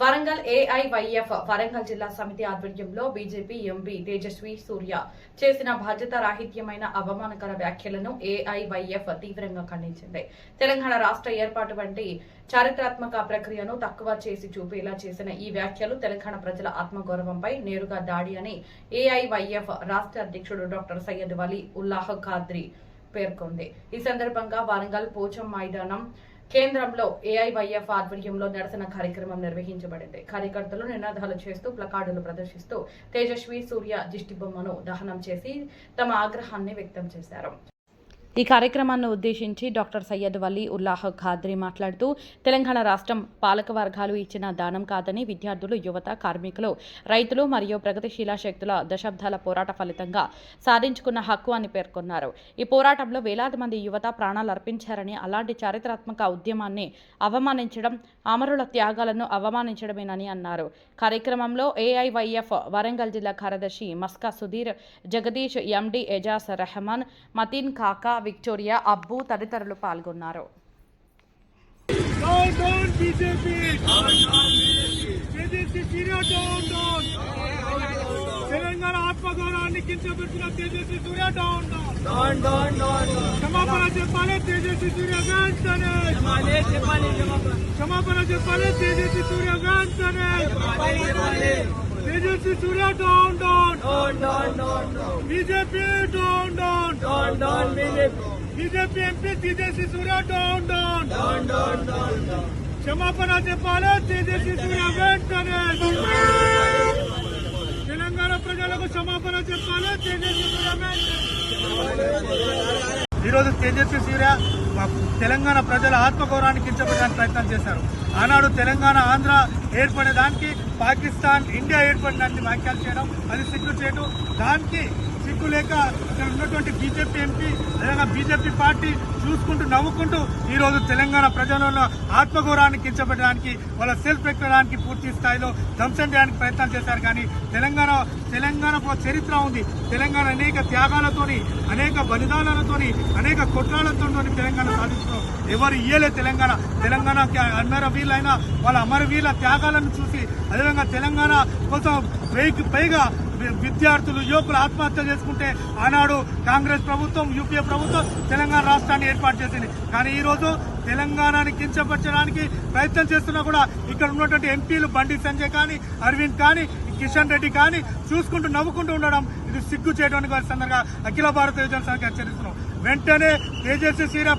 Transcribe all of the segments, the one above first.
Warangal AIYF Warangal జిల్లా సమితి ఆధ్వర్యంలో బీజేపీ ఎంపీ తేజస్వి సూర్య చేసిన బాధ్యతారాహిత్యమైన అవమానకర వ్యాఖ్యలను ఏఐవైఎఫ్ తీవ్రంగా ఖండించింది. తెలంగాణ రాష్ట్ర ఏర్పాటు వంటి చారిత్రాత్మక ప్రక్రియను తక్కువ చేసి చూపేలా చేసిన ఈ వ్యాఖ్యలు తెలంగాణ ప్రజల ఆత్మగౌరవంపై నేరుగా దాడి అని ఏఐవైఎఫ్ రాష్ట్ర అధ్యక్షుడు డాక్టర్ సయ్యద్ వలీ ఉల్లాహ్ ఖాద్రీ పేర్కొంది. ఈ సందర్భంగా వరంగల్ పోచం మైదానం కేంద్రంలో ఏఐవైఎఫ్ ఆధ్వర్యంలో నిరసన కార్యక్రమం నిర్వహించబడింది. కార్యకర్తలు నినాదాలు చేస్తూ ప్లకార్డులు ప్రదర్శిస్తూ తేజస్వి సూర్య దిష్టిబొమ్మను దహనం చేసి తమ ఆగ్రహాన్ని వ్యక్తం చేశారు. ఈ కార్యక్రమాన్ని ఉద్దేశించి డాక్టర్ సయ్యద్ వలీ ఉల్లాహ్ ఖాద్రీ మాట్లాడుతూ తెలంగాణ రాష్ట్రం పాలక వర్గాలు ఇచ్చిన దానం కాదని, విద్యార్థులు, యువత, కార్మికులు, రైతులు మరియు ప్రగతిశీల శక్తుల దశాబ్దాల పోరాట ఫలితంగా సాధించుకున్న హక్కు అని పేర్కొన్నారు. ఈ పోరాటంలో వేలాది మంది యువత ప్రాణాలు అర్పించారని, అలాంటి చారిత్రాత్మక ఉద్యమాన్ని అవమానించడం అమరుల త్యాగాలను అవమానించడమేనని అన్నారు. కార్యక్రమంలో ఏఐవైఎఫ్ వరంగల్ జిల్లా కార్యదర్శి మస్కా సుధీర్, జగదీష్, ఎండి ఎజాజ్ రెహమాన్, మతీన్ కాకా, విక్టోరియా, అబ్బు తదితరులు పాల్గొన్నారు. తెలంగాణ ఆత్మగౌరవాన్ని కించపరిచిన తేజస్వి సూర్య క్షమాపణ చెప్పాలి. తేజస్వి సూర్య వెంటనే క్షమాపణ చెప్పాలి. తేజస్వి సూర్య వెంటనే Tejasvi Surya down BJP down BJP MP Tejasvi Surya down క్షమాపణ చెప్పాలి. తేజస్వి సూర్య వెంటనే తెలంగాణ ప్రజలకు క్షమాపణ చెప్పాలి. తేజస్వి సూర్య ఈరోజు తేజస్వి సూర్య తెలంగాణ ప్రజల ఆత్మగౌరవాన్ని కించపడడానికి ప్రయత్నం చేశారు. ఆనాడు తెలంగాణ, ఆంధ్ర ఏర్పడేదానికి పాకిస్తాన్, ఇండియా ఏర్పడడానికి వ్యాఖ్యలు చేయడం అది సిగ్గు చేయడం. దానికి సిగ్గు లేక ఇక్కడ ఉన్నటువంటి బీజేపీ ఎంపీ లేదా బీజేపీ పార్టీ చూసుకుంటూ నవ్వుకుంటూ ఈరోజు తెలంగాణ ప్రజలలో ఆత్మగౌరవాన్ని కించబెట్టడానికి, వాళ్ళ సెల్ఫ్ పెట్టడానికి పూర్తి స్థాయిలో ధ్వంసం చేయడానికి ప్రయత్నం చేశారు. కానీ తెలంగాణకు చరిత్ర ఉంది. తెలంగాణ అనేక త్యాగాలతోని, అనేక బలిదానాలతోని, అనేక కుట్రాలతో తెలంగాణ సాధించడం ఎవరు ఇయ్యలే. తెలంగాణ అమరవీరులైన వాళ్ళ అమరవీరుల త్యాగాలను చూసి, అదేవిధంగా తెలంగాణ కోసం పైగా విద్యార్థులు, యువకులు ఆత్మహత్య చేసుకుంటే ఆనాడు కాంగ్రెస్ ప్రభుత్వం, యూపీఏ ప్రభుత్వం తెలంగాణ రాష్ట్రాన్ని ఏర్పాటు చేసింది. కానీ ఈరోజు తెలంగాణని కించపరచడానికి ప్రయత్నం చేస్తున్నా కూడా ఇక్కడ ఉన్నటువంటి ఎంపీలు బండి సంజయ్ కానీ, అరవింద్ కానీ, కిషన్ రెడ్డి కానీ చూసుకుంటూ నవ్వుకుంటూ ఉండడం ఇది సిగ్గు చేయడానికి వారి సందర్భంగా అఖిల భారత యువజన సంఘ హెచ్చరిస్తున్నాం. వెంటనే తేజస్వి సూర్య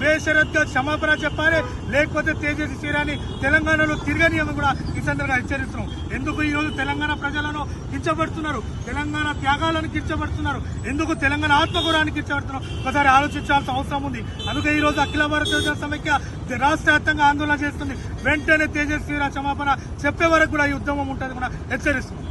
బేషరత్గా క్షమాపణ చెప్పాలి. లేకపోతే తేజస్వి సూర్యని తెలంగాణలో తిరగనీయమని కూడా ఈ సందర్భంగా హెచ్చరిస్తున్నాం. ఎందుకు ఈరోజు తెలంగాణ ప్రజలను కించబడుతున్నారు, తెలంగాణ త్యాగాలను కించబడుతున్నారు, ఎందుకు తెలంగాణ ఆత్మగౌరవాన్ని కించబడుతున్నారు ఒకసారి ఆలోచించాల్సిన అవసరం ఉంది. అందుకే ఈరోజు అఖిల భారత యువజన సమైక్య రాష్ట్ర వ్యాప్తంగా ఆందోళన చేస్తుంది. వెంటనే తేజస్వి సూర్య క్షమాపణ చెప్పే వరకు కూడా ఈ ఉద్యమం ఉంటుంది కూడా హెచ్చరిస్తుంది.